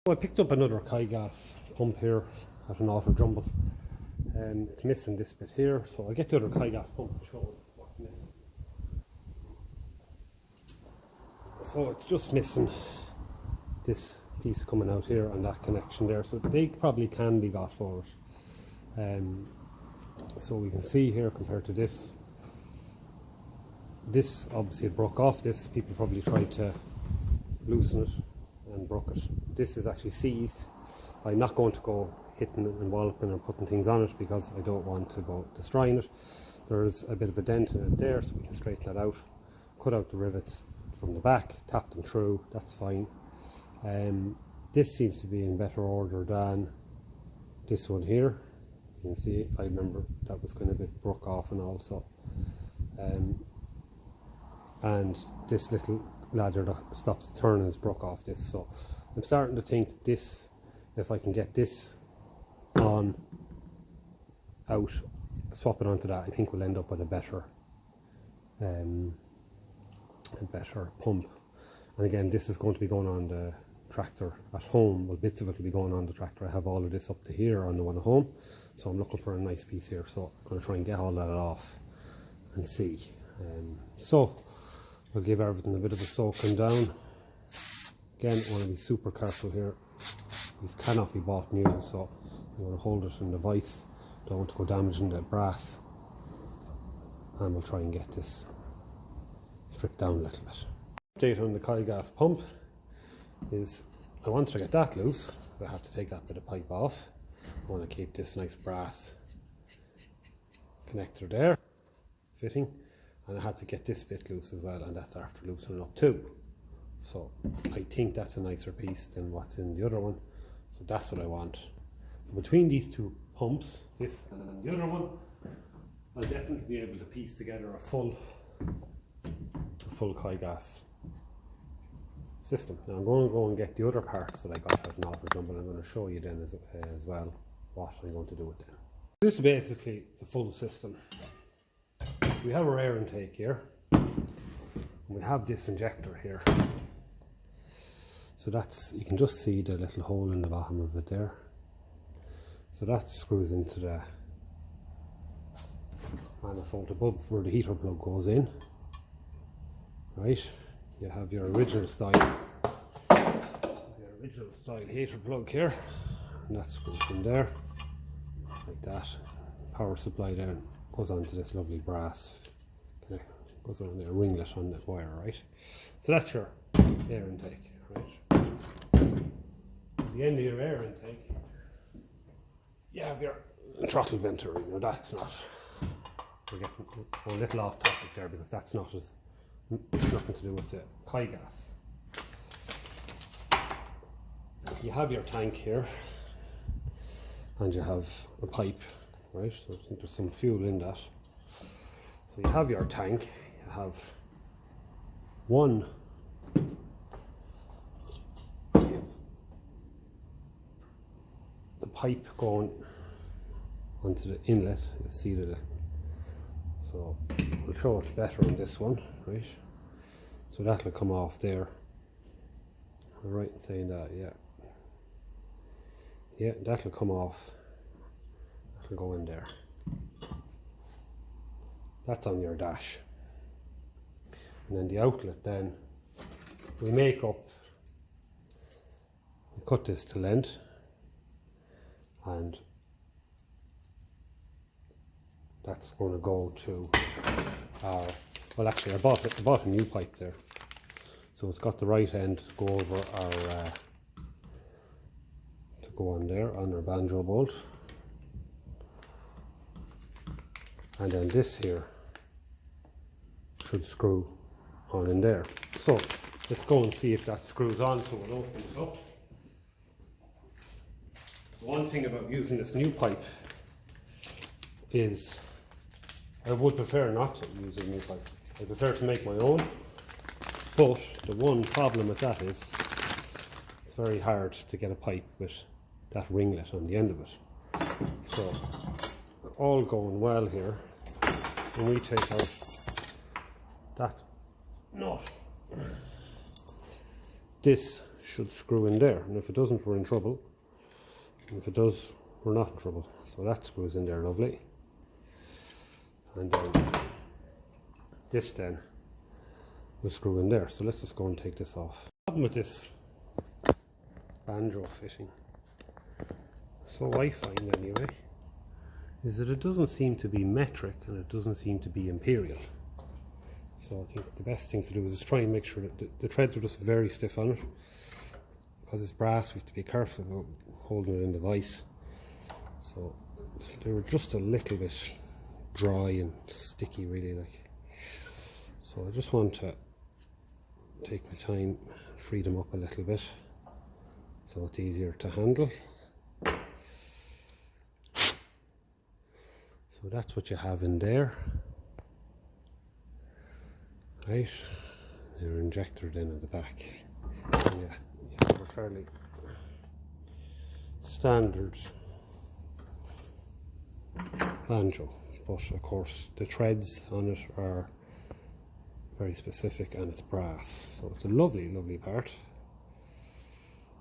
I picked up another Kigas pump here at an auto jumble. It's missing this bit here, so I'll get the other Kigas pump and show what's missing. So it's just missing this piece coming out here and that connection there, so they probably can be got for it. So we can see here compared to this obviously it broke off. This people probably tried to loosen it and broke it. This is actually seized. I'm not going to go hitting and walloping or putting things on it because I don't want to go destroying it. There's a bit of a dent in it there, so we can straighten that out, cut out the rivets from the back, tap them through, that's fine. This seems to be in better order than this one here. You can see, I remember that was kind of a bit broke off and all, so and this little ladder that stops the turning is broke off this, so I'm starting to think that this, if I can get this on out, swap it onto that, I think we'll end up with a better pump. And again, this is going to be going on the tractor at home. Well, bits of it will be going on the tractor. I have all of this up to here on the one at home, so I'm looking for a nice piece here, so I'm going to try and get all that off and see. So I'll give everything a bit of a soaking down. Again, I want to be super careful here. These cannot be bought new, so I'm going to hold it in the vise. Don't want to go damaging the brass, and we'll try and get this stripped down a little bit. Update on the Kigas pump is I want to get that loose because I have to take that bit of pipe off. I want to keep this nice brass connector there fitting, and I have to get this bit loose as well, and that's after loosening up too. So I think that's a nicer piece than what's in the other one, so that's what I want. So between these two pumps, this and the other one, I'll definitely be able to piece together a full Kigas system. Now I'm going to go and get the other parts that I got out in auto jumble. I'm going to show you then as well what I'm going to do with them. This is basically the full system. So we have our air intake here, and we have this injector here. So that's, you can just see the little hole in the bottom of it there. So that screws into the manifold above where the heater plug goes in. Right, you have your original style heater plug here, and that screws in there like that. Power supply there goes onto this lovely brass, goes on a ringlet on that wire, right? So that's your air intake, right? At the end of your air intake, you have your throttle venter. You know, that's not, we're getting a little off topic there because that's not as, it's nothing to do with the Kigas. You have your tank here, and you have a pipe, right? So I think there's some fuel in that. So you have your tank, you have one the pipe going onto the inlet. You see that. So we'll show it better on this one, right? So that'll come off there. I'm right in saying that, yeah. Yeah, that'll come off. That'll go in there. That's on your dash. And then the outlet, then we make up, we cut this to length, and that's going to go to our, well actually I bought a new pipe there, so it's got the right end to go over our to go on there on our banjo bolt, and then this here should screw on in there. So let's go and see if that screws on. So we'll open it up. One thing about using this new pipe is I would prefer not to use a new pipe. I prefer to make my own, but the one problem with that is it's very hard to get a pipe with that ringlet on the end of it. So all going well here, when we take out that nut, this should screw in there, and if it doesn't, we're in trouble. And if it does, we're not in trouble. So that screws in there lovely. And then this then will screw in there. So let's just go and take this off. The problem with this banjo fitting, so I find anyway, is that it doesn't seem to be metric and it doesn't seem to be imperial. So I think the best thing to do is just try and make sure that the threads are just very stiff on it. Because it's brass, we have to be careful about holding it in the vise. So they were just a little bit dry and sticky really, like. So I just want to take my time, free them up a little bit so it's easier to handle. So that's what you have in there, right? They're injected in at the back. And yeah, you have a fairly standard banjo, but of course the threads on it are very specific and it's brass, so it's a lovely, lovely part.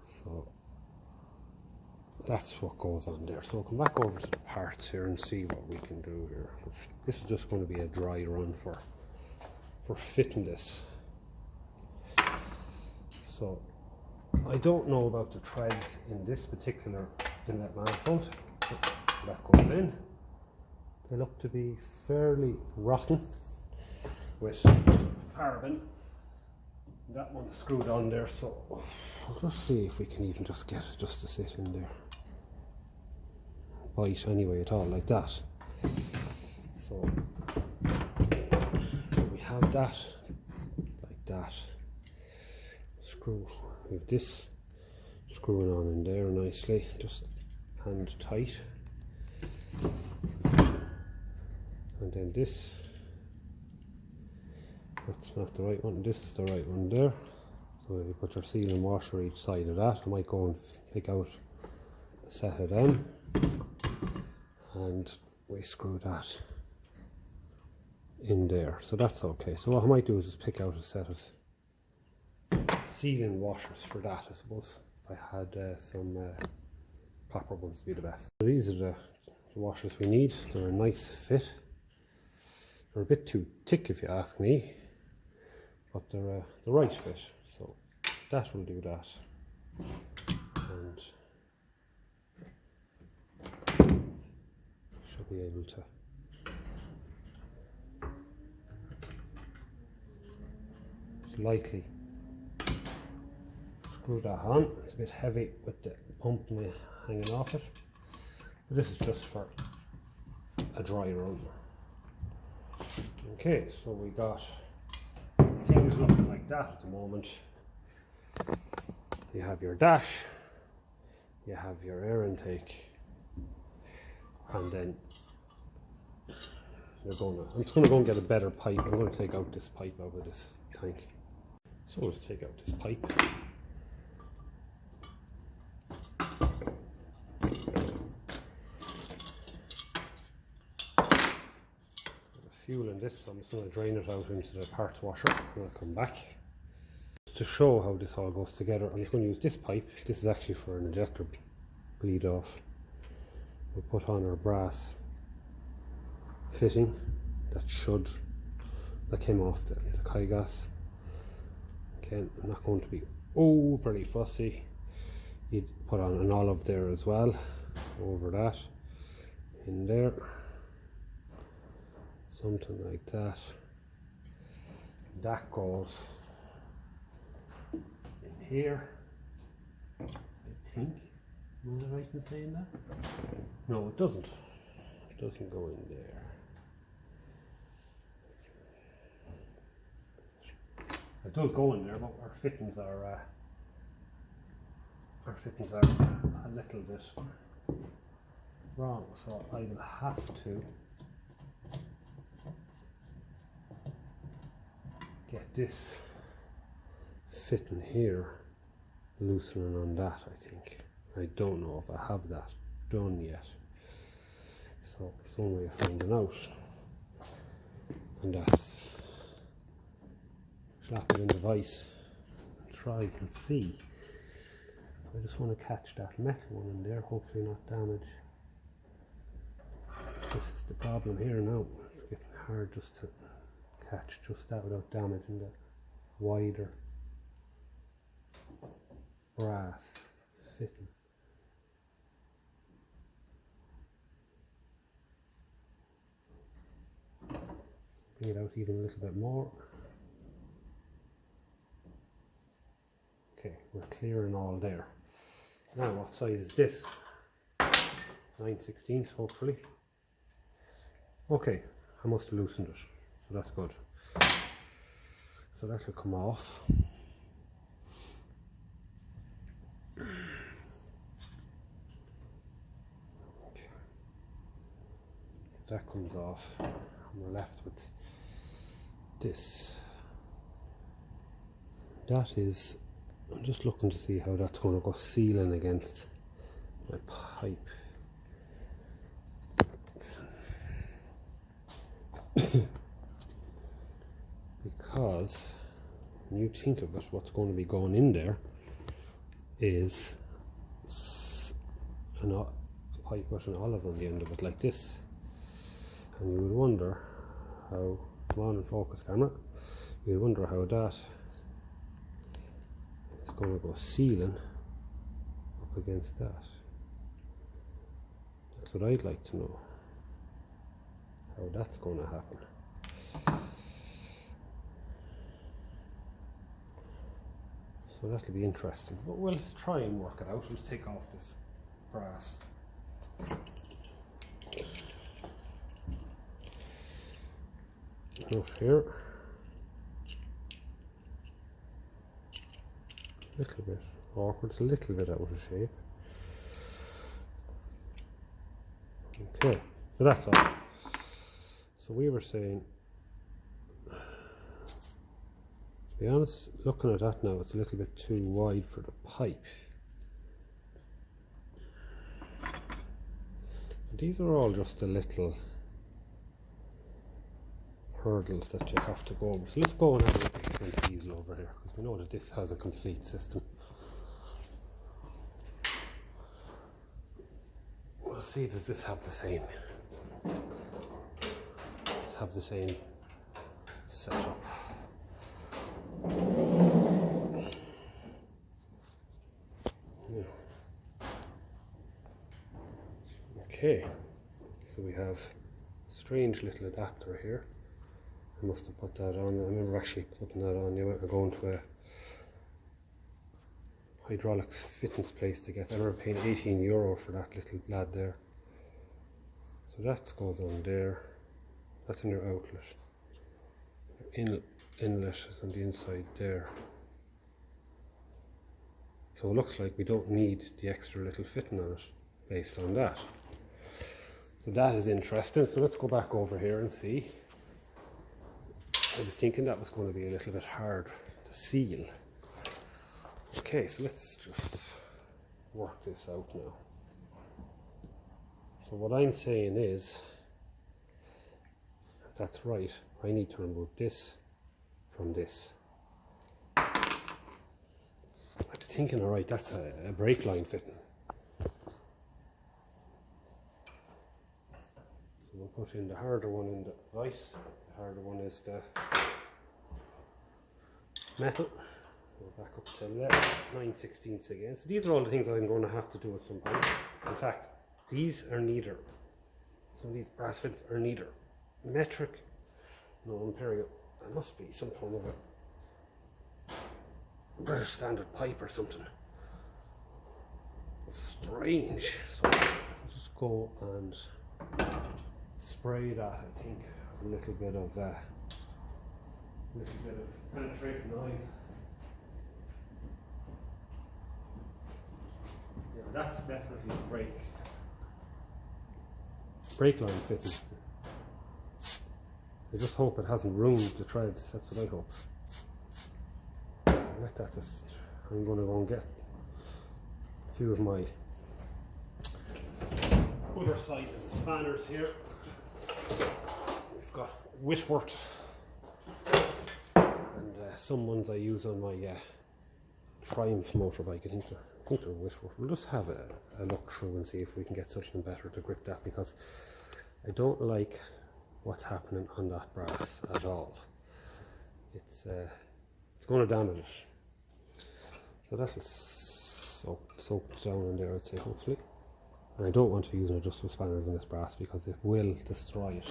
So that's what goes on there. So I'll come back over to the parts here and see what we can do here. This is just going to be a dry run for fitting this. So I don't know about the threads in this particular inlet manifold. That goes in. They look to be fairly rotten with paraben. That one's screwed on there, so we'll just see if we can even just get it just to sit in there. Bite anyway at all, like that. So we have that, like that. Screw, we have this screwing on in there nicely, just hand tight. And then this, that's not the right one, this is the right one there. So you put your sealing washer each side of that. I might go and pick out a set of them, and we screw that in there, so that's okay. So what I might do is just pick out a set of sealing washers for that. I suppose if I had some copper ones to be the best. So these are the washers we need. They're a nice fit. They're a bit too thick if you ask me, but they're the right fit. So that will do that. And should be able to lightly screw that on. It's a bit heavy with the pump hanging off it, but this is just for a dry run. Okay, so we got things looking like that at the moment. You have your dash, you have your air intake, and then I'm just going to go and get a better pipe. I'm going to take out this pipe out of this tank. So let's take out this pipe. Fuel in this, so I'm just going to drain it out into the parts washer and I'll come back. To show how this all goes together, I'm just going to use this pipe. This is actually for an ejector bleed off. We'll put on our brass fitting that came off the Kigas. Again, I'm not going to be overly fussy. You'd put on an olive there as well, over that, in there. Something like that. That goes in here, I think. Am I right in saying that? No, it doesn't. It doesn't go in there. It does go in there, but our fittings are a little bit wrong, so I will have to get this fitting here loosening on that. I think I don't know if I have that done yet, so it's one way of finding out, and that's slap it in the vise and try and see I just want to catch that metal one in there, hopefully not damage. This is the problem here now. It's getting hard just to catch just that without damaging the wider brass fitting. Bring it out even a little bit more. Okay, we're clearing all there. Now what size is this? 9/16 hopefully. Okay, I must have loosened it, so that's good. So that'll come off. Okay. That comes off, and we're left with this. That is, I'm just looking to see how that's going to go sealing against my pipe. Because when you think of it, what's going to be going in there is a pipe with an olive on the end of it like this, and you would wonder how, come on and focus camera, you would wonder how that is going to go sealing up against that. That's what I'd like to know, how that's going to happen. So that'll be interesting, but we'll try and work it out. Let's take off this brass. Nut here, a little bit awkward, it's a little bit out of shape. Okay, so that's all. So we were saying, to be honest, looking at that now, it's a little bit too wide for the pipe. These are all just the little hurdles that you have to go over. So let's go and have a look at the front easel over here, because we know that this has a complete system. We'll see, does this have the same? Let's have the same setup. Yeah. Okay, so we have a strange little adapter here. I must have put that on. I remember actually putting that on. You were going to a hydraulics fittings place to get. I remember paying €18 for that little lad there. So that goes on there. That's in your outlet. Your inlet is on the inside there. So it looks like we don't need the extra little fitting on it based on that. So that is interesting. So let's go back over here and see. I was thinking that was going to be a little bit hard to seal. Okay, so let's just work this out now. So what I'm saying is, if that's right, I need to remove this from this. I was thinking, alright, that's a brake line fitting. So we'll put in the harder one in the vise. The harder one is the metal. We're back up to 9/16 again. So these are all the things I'm going to have to do at some point. In fact, these are neither. Some of these brass fittings are neither metric nor imperial. There must be some form of a British standard pipe or something. Strange. So let's just go and spray that. I think a little bit of penetrating oil. Yeah, that's definitely a brake line fitting. I just hope it hasn't ruined the threads. That's what I hope. Let that just. I'm going to go and get a few of my other sizes of spanners here. We've got Whitworth and some ones I use on my Triumph motorbike. I think they're think they're Whitworth. We'll just have a look through and see if we can get something better to grip that, because I don't like what's happening on that brass at all. It's going to damage it. So that's soaked down in there, I'd say, hopefully. And I don't want to be using adjustable spanners in this brass because it will destroy it.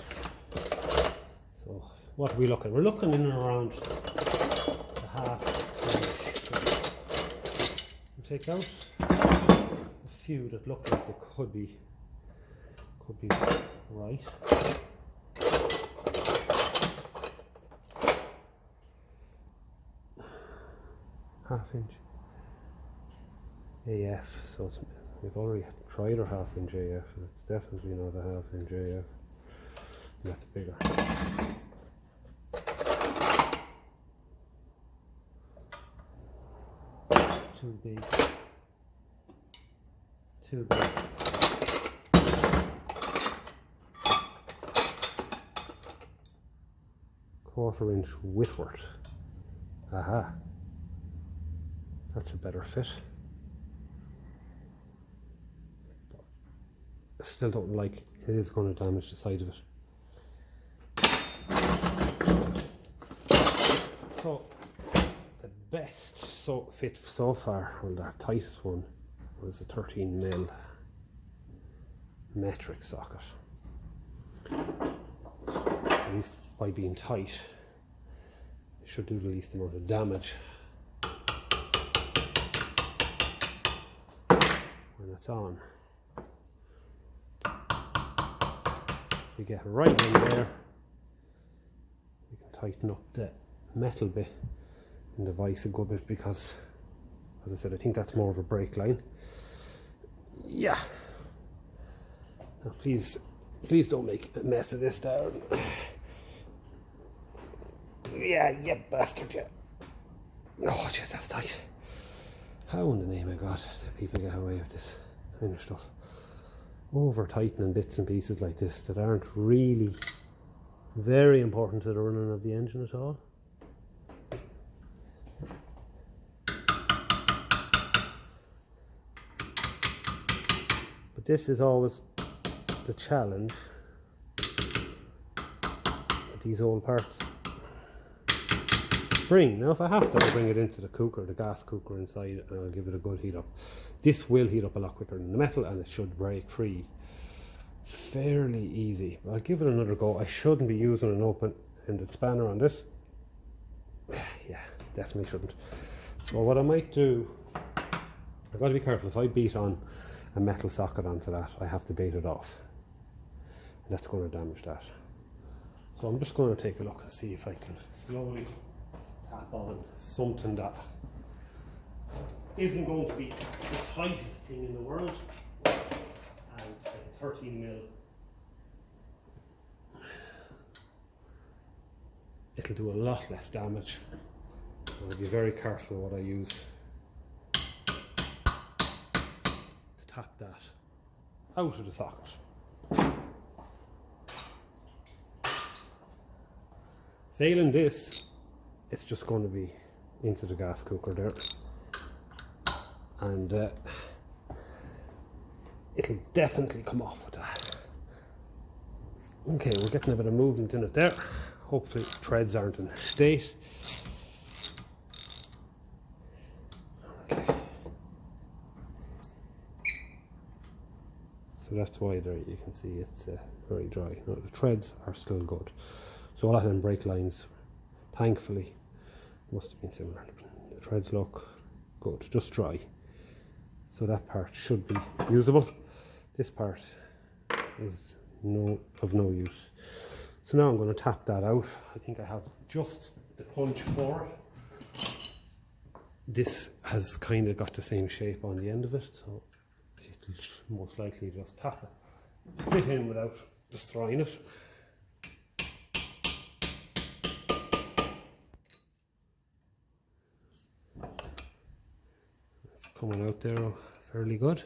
So what are we looking? We're looking in and around the half inch. We'll take out a few that look like they could be right. Half-inch AF, so we've already tried our half-inch AF, and it's definitely not a half-inch AF. And that's bigger. Too big. Too big. Quarter-inch Whitworth. Aha. That's a better fit. I still don't like it. It is going to damage the side of it. So the best fit so far, well, the tightest one was a 13mm metric socket. At least by being tight, it should do the least amount of damage when it's on. We get right in there, we can tighten up the metal bit in the vise a good bit, because, as I said, I think that's more of a brake line. Yeah. Now please don't make a mess of this down. Yeah, you bastard, yeah. Oh, jeez, that's tight. How in the name of God do people get away with this kind of stuff? Over tightening bits and pieces like this that aren't really very important to the running of the engine at all. But this is always the challenge with these old parts. Now if I have to, I'll bring it into the cooker, the gas cooker inside, and I'll give it a good heat up. This will heat up a lot quicker than the metal, and it should break free fairly easy. But I'll give it another go. I shouldn't be using an open-ended spanner on this. Yeah, definitely shouldn't. So what I might do, I've got to be careful. If I beat on a metal socket onto that, I have to bait it off, and that's going to damage that. So I'm just going to take a look and see if I can slowly tap on something that isn't going to be the tightest thing in the world, and like a 13mm. It'll do a lot less damage. I'll be very careful what I use to tap that out of the socket. Failing this, it's just going to be into the gas cooker there, and it'll definitely come off with that. Okay, we're getting a bit of movement in it there. Hopefully threads aren't in a state. Okay. So that's why there you can see it's very dry. Now the threads are still good. So all that in brake lines, thankfully, must have been similar. The threads look good, just dry. So that part should be usable. This part is of no use. So now I'm going to tap that out. I think I have just the punch for it. This has kind of got the same shape on the end of it, so it'll most likely just tap it, fit in without destroying it. It's coming out there fairly good.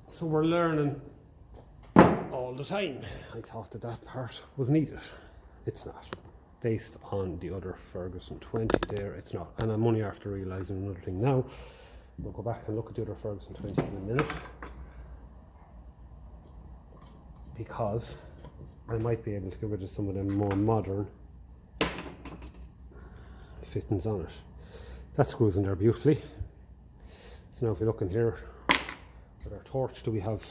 So we're learning all the time. I thought that that part was needed. It's not. Based on the other Ferguson 20 there, it's not. And I'm only after realising another thing now. We'll go back and look at the other Ferguson 20 in a minute, because I might be able to get rid of some of them more modern fittings on it. That screws in there beautifully. So now if you look in here with our torch, do we have,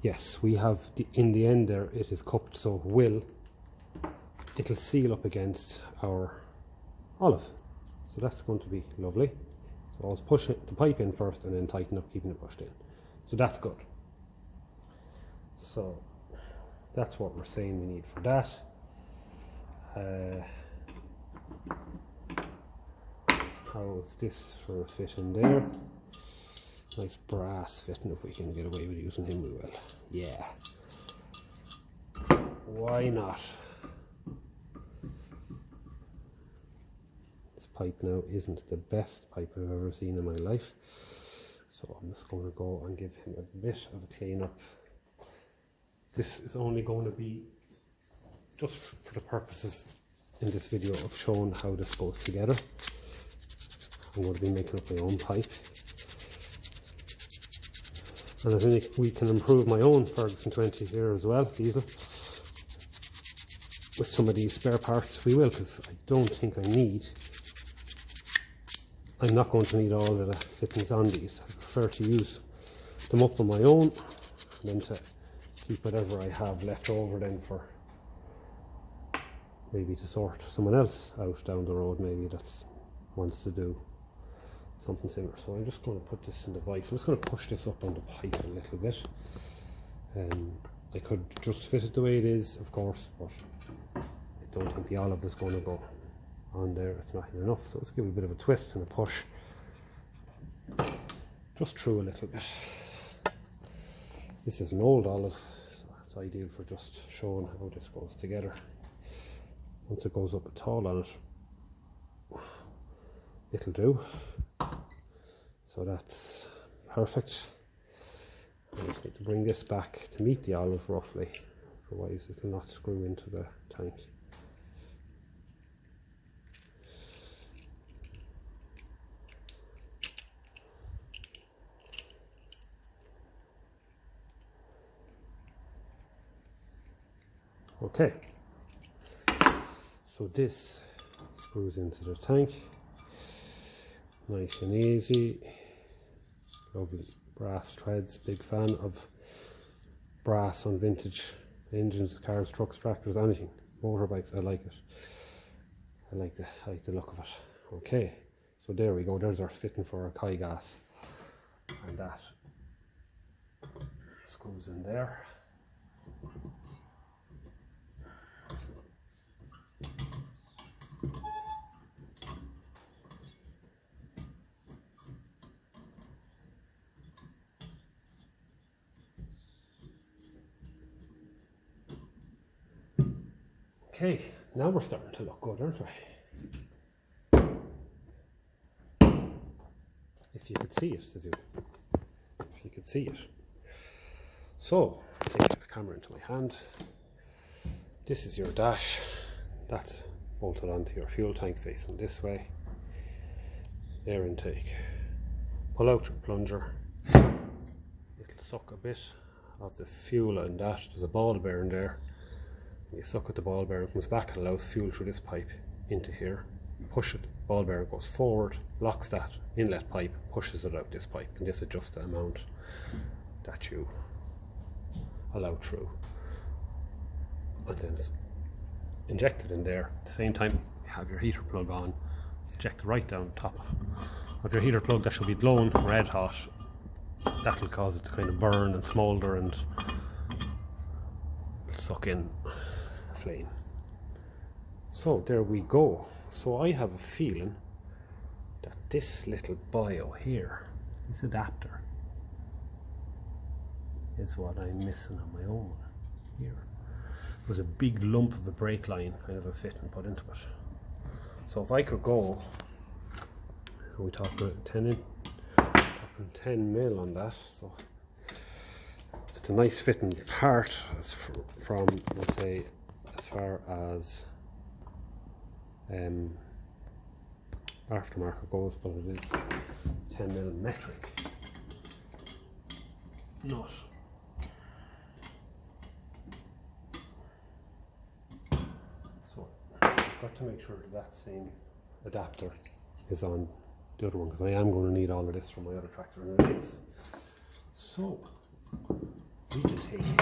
yes, we have in the end there, it is cupped, so it'll seal up against our olive. So that's going to be lovely. So I'll push the pipe in first and then tighten up, keeping it pushed in. So that's good. So that's what we're saying we need for that. How is this for a fit in there? Nice brass fitting. If we can get away with using him, we will. Yeah. Why not? This pipe now isn't the best pipe I've ever seen in my life. So I'm just going to go and give him a bit of a clean up. This is only going to be just for the purposes in this video of showing how this goes together. I'm going to be making up my own pipe. And I think we can improve my own Ferguson 20 here as well, diesel. With some of these spare parts we will, because I don't think I'm not going to need all of the fittings on these. I prefer to use them up on my own, and then to keep whatever I have left over then for maybe to sort someone else out down the road, maybe that's wants to do something similar. So I'm just going to put this in the vise. I'm just going to push this up on the pipe a little bit. I could just fit it the way it is, of course, but I don't think the olive is going to go on there. It's not enough, so let's give it a bit of a twist and a push just through a little bit. This is an old olive, so it's ideal for just showing how this goes together. Once it goes up at all on it, it'll do. So that's perfect. I just need to bring this back to meet the olive roughly, otherwise it'll not screw into the tank. Okay, so this screws into the tank, nice and easy. Lovely brass threads, big fan of brass on vintage engines, cars, trucks, tractors, anything, motorbikes. I like it. I like the look of it. Okay, so there we go, there's our fitting for our Kigas, and that screws in there. Okay, now we're starting to look good, aren't we? If you could see it, if you could see it. So, take the camera into my hand. This is your dash. That's bolted onto your fuel tank facing this way. Air intake. Pull out your plunger. It'll suck a bit of the fuel in that. There's a ball bearing there. You suck at the ball bearing, comes back and allows fuel through this pipe into here. Push it, ball bearing goes forward, locks that inlet pipe, pushes it out this pipe, and this adjusts the amount that you allow through. And then it's injected in there. At the same time, you have your heater plug on. It's ejected right down the top of your heater plug. That should be blown red hot. That'll cause it to kind of burn and smoulder and suck in flame. So there we go. So I have a feeling that this little bio here, this adapter, is what I'm missing on my own here. There's a big lump of a brake line kind of a fit and put into it. So if I could go, we talk about 10 mil on that, so it's a nice fitting part from, let's say, as far as aftermarket goes, but it is 10mm metric nut. So I've got to make sure that same adapter is on the other one, because I am going to need all of this for my other tractor, and it is. So we can take him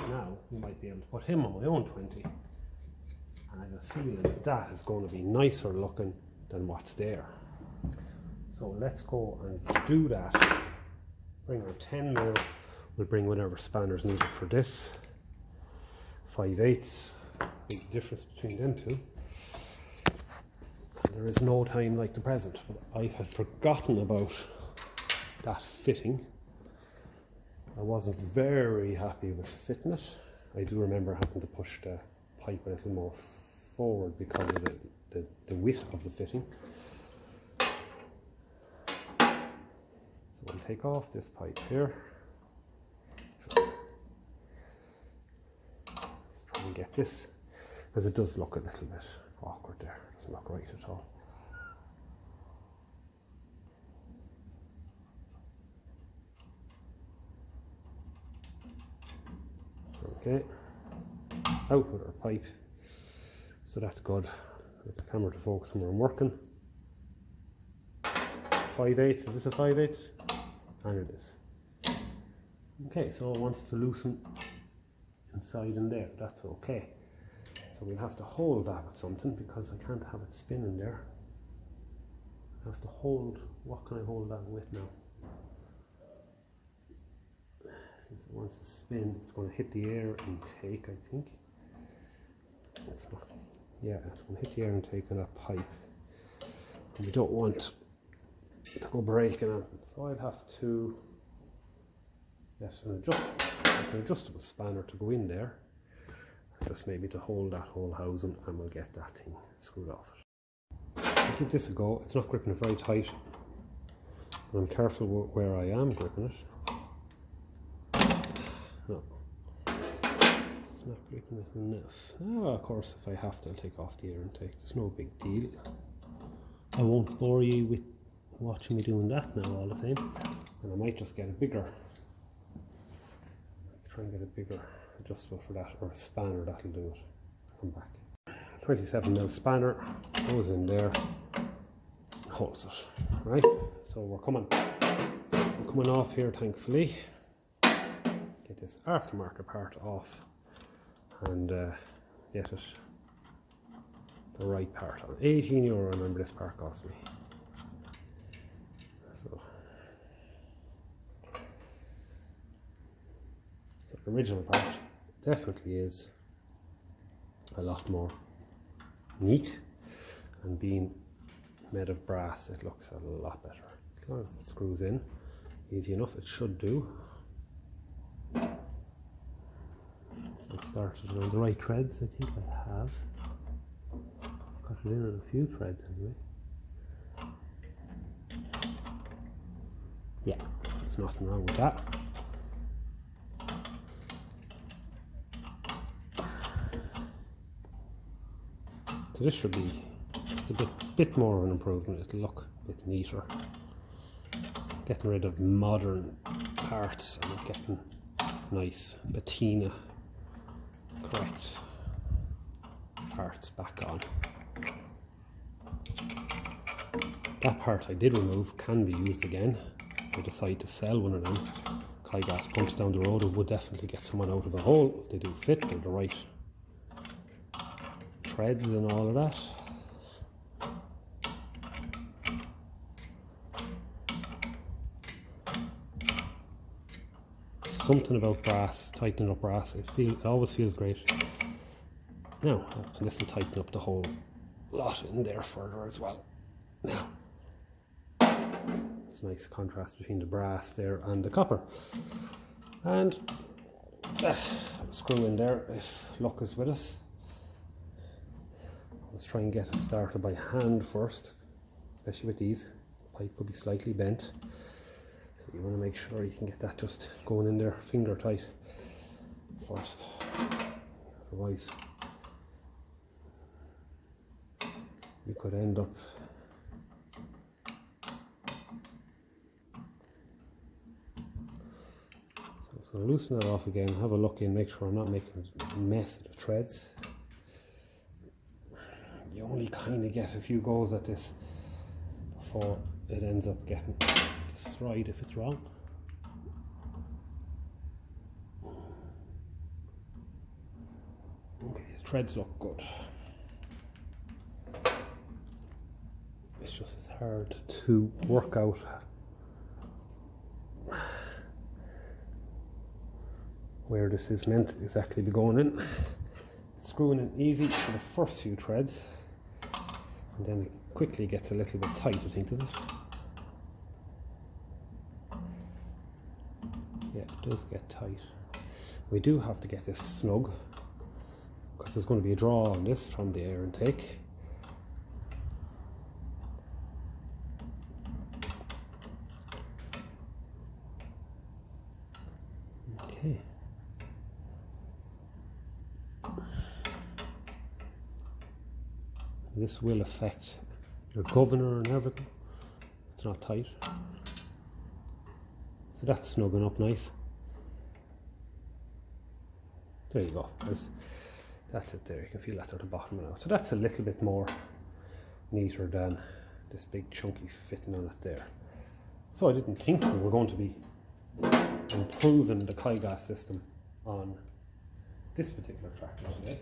now. We might be able to put him on my own 20, and I have a feeling that is going to be nicer looking than what's there. So let's go and do that. Bring our 10mm. We'll bring whatever spanners needed for this. 5/8. Big difference between them two. And there is no time like the present. But I had forgotten about that fitting. I wasn't very happy with fitting it. I do remember having to push the pipe a little more forward because of the width of the fitting. So we'll take off this pipe here. Let's try and get this, because it does look a little bit awkward there. It doesn't look right at all. Okay, out with our pipe, so that's good. Get the camera to focus on where I'm working. 5/8, is this a 5/8? And it is. Okay, so it wants to loosen inside in there, that's okay. So we'll have to hold that with something, because I can't have it spinning there. I have to hold, what can I hold that with now? Since it wants to spin, it's going to hit the air intake, I think. It's not, yeah, it's going to hit the air intake on that pipe. And we don't want to go breaking on it. So I'd have to get an adjustable spanner to go in there, just maybe to hold that whole housing, and we'll get that thing screwed off it. I'll give this a go. It's not gripping it very tight, but I'm careful where I am gripping it. No, it's not gripping it enough. Oh, of course, if I have to, I'll take off the air intake. It's no big deal. I won't bore you with watching me doing that now all the same, and I might just get a bigger, try and get a bigger adjustable for that, or a spanner that'll do it. Come back. 27mm spanner goes in there, holds it, right? So we're coming off here, thankfully. Get this aftermarket part off and get it the right part on. €18, remember this part cost me. So the original part definitely is a lot more neat, and being made of brass, it looks a lot better. As long as it screws in easy enough, it should do. So it started on the right threads, I think I have. Got it in on a few threads anyway. Yeah, there's nothing wrong with that. So this should be just a bit more of an improvement. It'll look a bit neater. Getting rid of modern parts and getting nice patina correct parts back on. That part I did remove can be used again. If I decide to sell one of them Kigas pumps down the road, it would definitely get someone out of a hole. They do fit, they're the right threads and all of that. Something about brass, tightening up brass, it always feels great. Now, and this will tighten up the whole lot in there further as well. Now, it's a nice contrast between the brass there and the copper. And that screw in there if luck is with us. Let's try and get it started by hand first, especially with these. The pipe could be slightly bent. So So you want to make sure you can get that just going in there finger tight first, otherwise you could end up so I'm going to loosen that off again, have a look in, make sure I'm not making a mess of the threads. You only kind of get a few goes at this before it ends up getting destroyed if it's wrong. Okay, the threads look good. It's just as hard to work out where this is meant to exactly be going in. Screwing in easy for the first few threads, and then it quickly gets a little bit tight, I think, does it? Yeah, it does get tight. We do have to get this snug, because there's going to be a draw on this from the air intake. Okay. This will affect your governor and everything. It's not tight. So that's snugging up nice. There you go. That's it there. You can feel that at the bottom now. So that's a little bit more neater than this big chunky fitting on it there. So I didn't think we were going to be improving the Kigas system on this particular tractor today.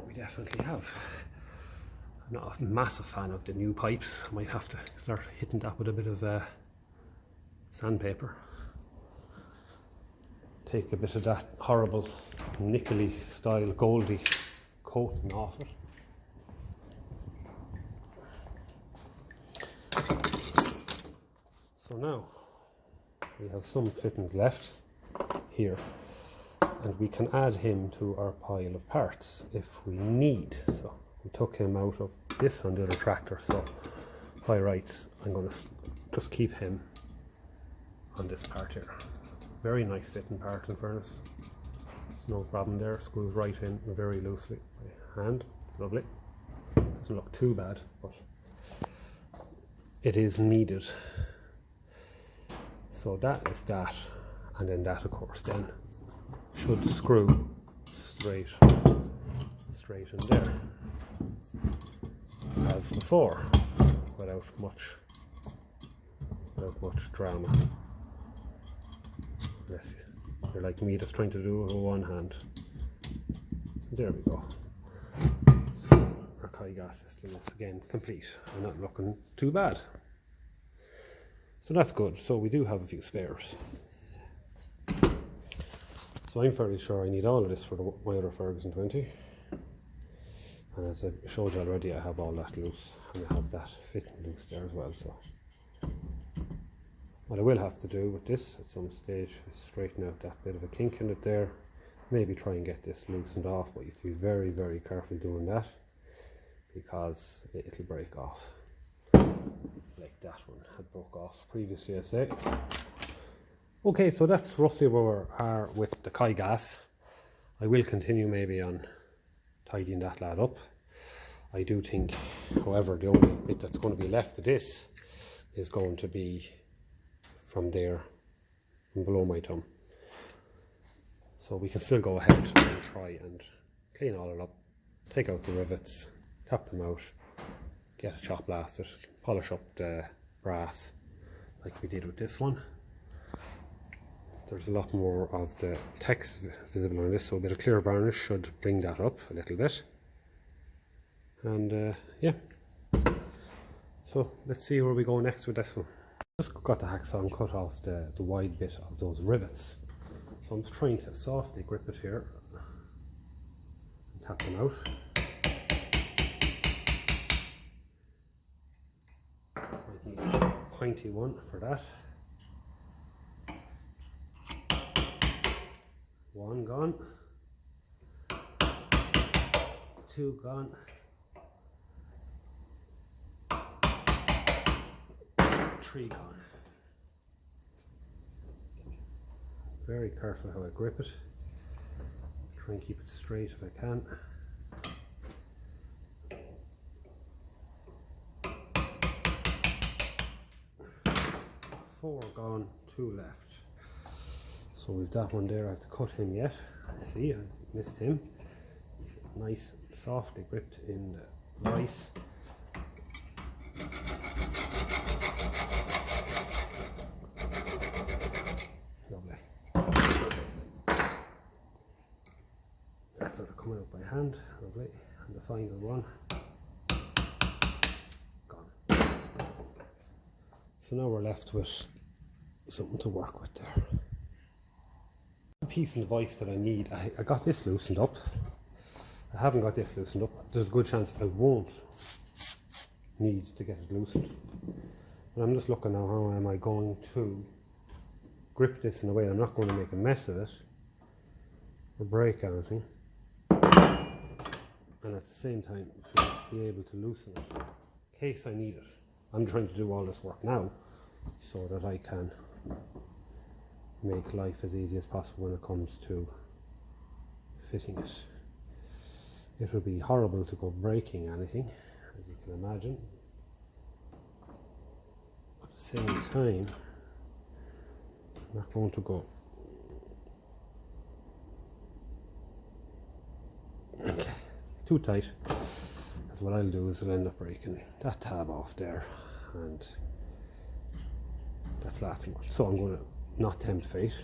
We definitely have. I'm not a massive fan of the new pipes. I might have to start hitting that with a bit of sandpaper. Take a bit of that horrible nickel-y style goldy coating off it. So now we have some fittings left here, and we can add him to our pile of parts if we need. So we took him out of this on the other tractor, so by rights I'm going to just keep him on this part here. Very nice fitting part in fairness. There's no problem there, screws right in very loosely by hand. It's lovely. Doesn't look too bad, but it is needed. So that is that, and then that of course then should screw straight in there as before, without much drama. Unless you're like me, just trying to do it with one hand. There we go. So our Kigas system is again complete and not looking too bad. So that's good. So we do have a few spares. So I'm fairly sure I need all of this for my other Ferguson 20. And as I showed you already, I have all that loose, and I have that fitting loose there as well. So what I will have to do with this at some stage is straighten out that bit of a kink in it there. Maybe try and get this loosened off, but you have to be very, very careful doing that, because it'll break off. Like that one had broke off previously, I say. Okay, so that's roughly where we are with the Kigas. I will continue maybe on tidying that lad up. I do think, however, the only bit that's going to be left of this is going to be from there, from below my thumb. So we can still go ahead and try and clean all it up, take out the rivets, tap them out, get it shot blasted, polish up the brass like we did with this one. There's a lot more of the text visible on this, so a bit of clear varnish should bring that up a little bit. And yeah, so let's see where we go next with this one. Just got the hacksaw and cut off the wide bit of those rivets. So I'm just trying to softly grip it here and tap them out. I need a pointy one for that. One gone, two gone, 3 gone. Very careful how I grip it. Try and keep it straight if I can. 4 gone, 2 left. So we've that one there. I have to cut him yet. See, I missed him. He's nice, softly gripped in the vise. Lovely. That's sort of coming out by hand. Lovely. And the final one. Gone. So now we're left with something to work with there. The piece in the vise that I need, I got this loosened up. I haven't got this loosened up. There's a good chance I won't need to get it loosened. And I'm just looking now, how am I going to grip this in a way I'm not going to make a mess of it or break anything, and at the same time be able to loosen it in case I need it. I'm trying to do all this work now so that I can make life as easy as possible when it comes to fitting it. It would be horrible to go breaking anything, as you can imagine. At the same time, I'm not going to go too tight, because what I'll do is I'll end up breaking that tab off there, and that's the last one. So I'm going to not tempt fate.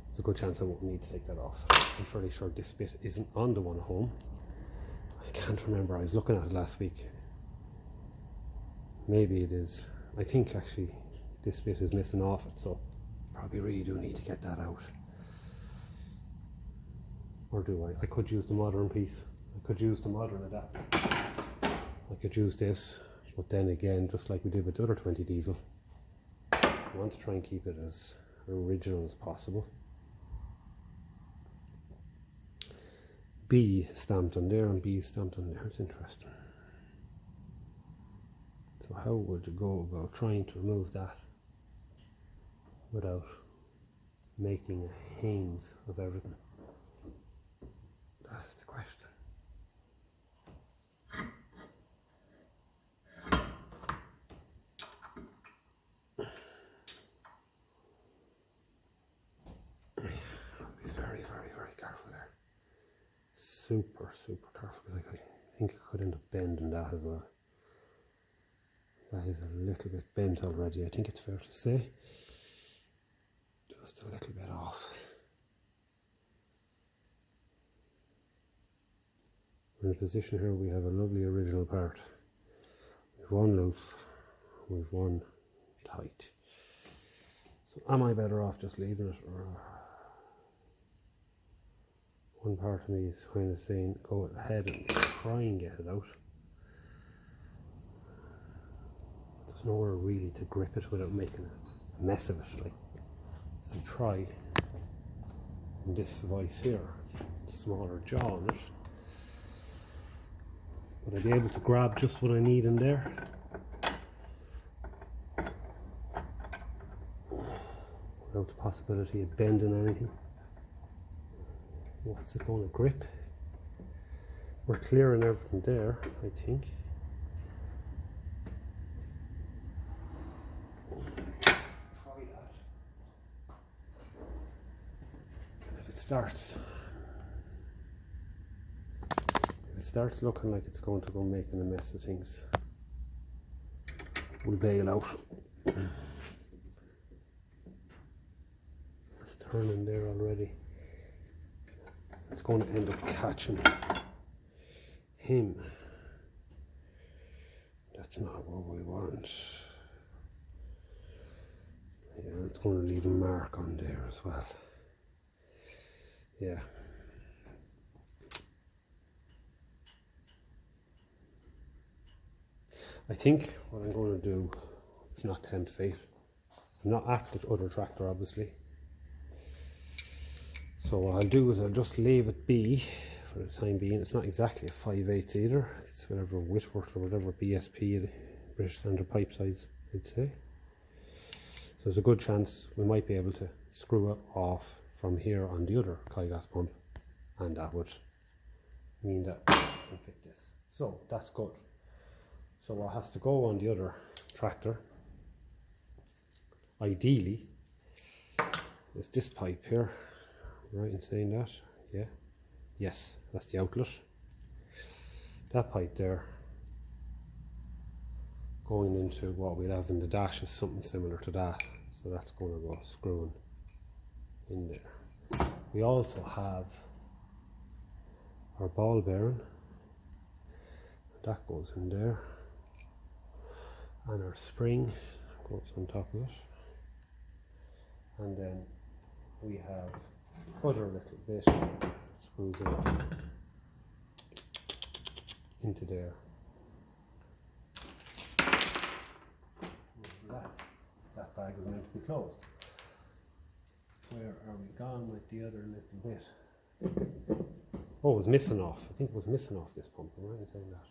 There's a good chance I won't need to take that off. I'm fairly sure this bit isn't on the one home. I can't remember, I was looking at it last week. Maybe it is. I think actually this bit is missing off it, so probably really do need to get that out. Or do I? I could use the modern piece. I could use the modern adapter. I could use this, but then again, just like we did with the other 20 diesel, I want to try and keep it as original as possible. B stamped on there and B stamped on there. It's interesting. So how would you go about trying to remove that without making a hames of everything? That's the question. Be very, very, very careful there. Super, super careful, because I think I could end up bending that as well. That is a little bit bent already, I think it's fair to say. Just a little bit off. We're in a position here we have a lovely original part. We've one loose, we've one tight. So am I better off just leaving it, or one part of me is kind of saying go ahead and try and get it out. There's nowhere really to grip it without making a mess of it. Like, so try in this device here, smaller jaw on it. Would I be able to grab just what I need in there? Without the possibility of bending anything. What's it going to grip? We're clearing everything there, I think. Try that. And if it starts looking like it's going to go making a mess of things, we'll bail out. It's turning there already. It's going to end up catching him. That's not what we want. Yeah, it's going to leave a mark on there as well. Yeah. I think what I'm going to do is not tempt fate. I'm not at the other tractor, obviously. So what I'll do is I'll just leave it be for the time being. It's not exactly a 5/8 either. It's whatever Whitworth or whatever BSP, British Standard Pipe size, I'd say. So there's a good chance we might be able to screw it off from here on the other Kigas pump, and that would mean that we can fit this. So that's good. So what has to go on the other tractor, ideally, is this pipe here. Right in saying that? Yeah. Yes, that's the outlet. That pipe there going into what we'll have in the dash is something similar to that. So that's going to go screwing in there. We also have our ball bearing. That goes in there. And our spring goes on top of it. And then we have other little bit screws into there. That bag is meant to be closed. Where are we gone with the other little bit? Oh, it was missing off. I think it was missing off this pump. Am I right in saying that?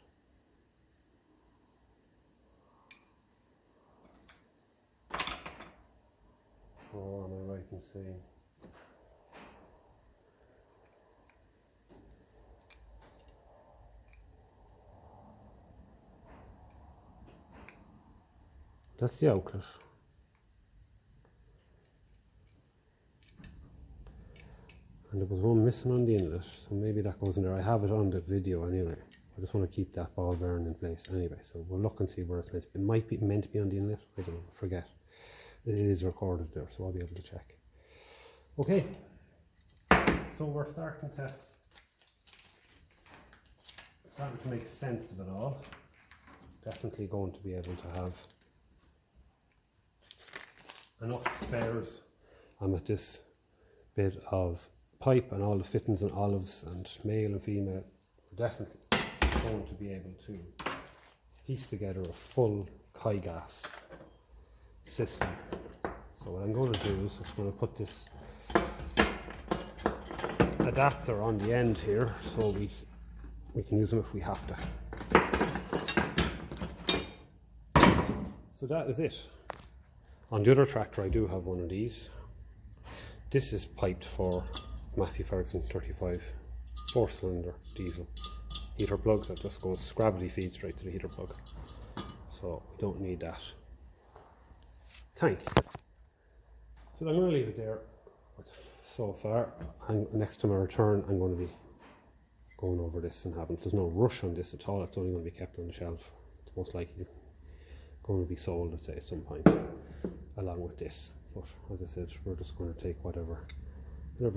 Or am I right in saying? That's the outlet. And there was one missing on the inlet, so maybe that goes in there. I have it on the video anyway. I just want to keep that ball bearing in place anyway. So we'll look and see where it's meant to be. It might be meant to be on the inlet. I don't know. Forget. It is recorded there, so I'll be able to check. Okay. So we're starting to make sense of it all. Definitely going to be able to have enough spares. I'm at this bit of pipe and all the fittings and olives and male and female. We're definitely going to be able to piece together a full Kigas system. So what I'm going to do is I'm going to put this adapter on the end here so we can use them if we have to. So that is it. On the other tractor I do have one of these. This is piped for Massey Ferguson 35 4-cylinder diesel heater plug that just goes gravity feed straight to the heater plug. So we don't need that tank. So I'm going to leave it there so far, and next time I return I'm going to be going over this and having, there's no rush on this at all, it's only going to be kept on the shelf. It's most likely going to be sold, let's say, at some point along with this. But as I said, we're just going to take whatever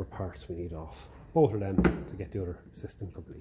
parts we need off both of them to get the other system complete.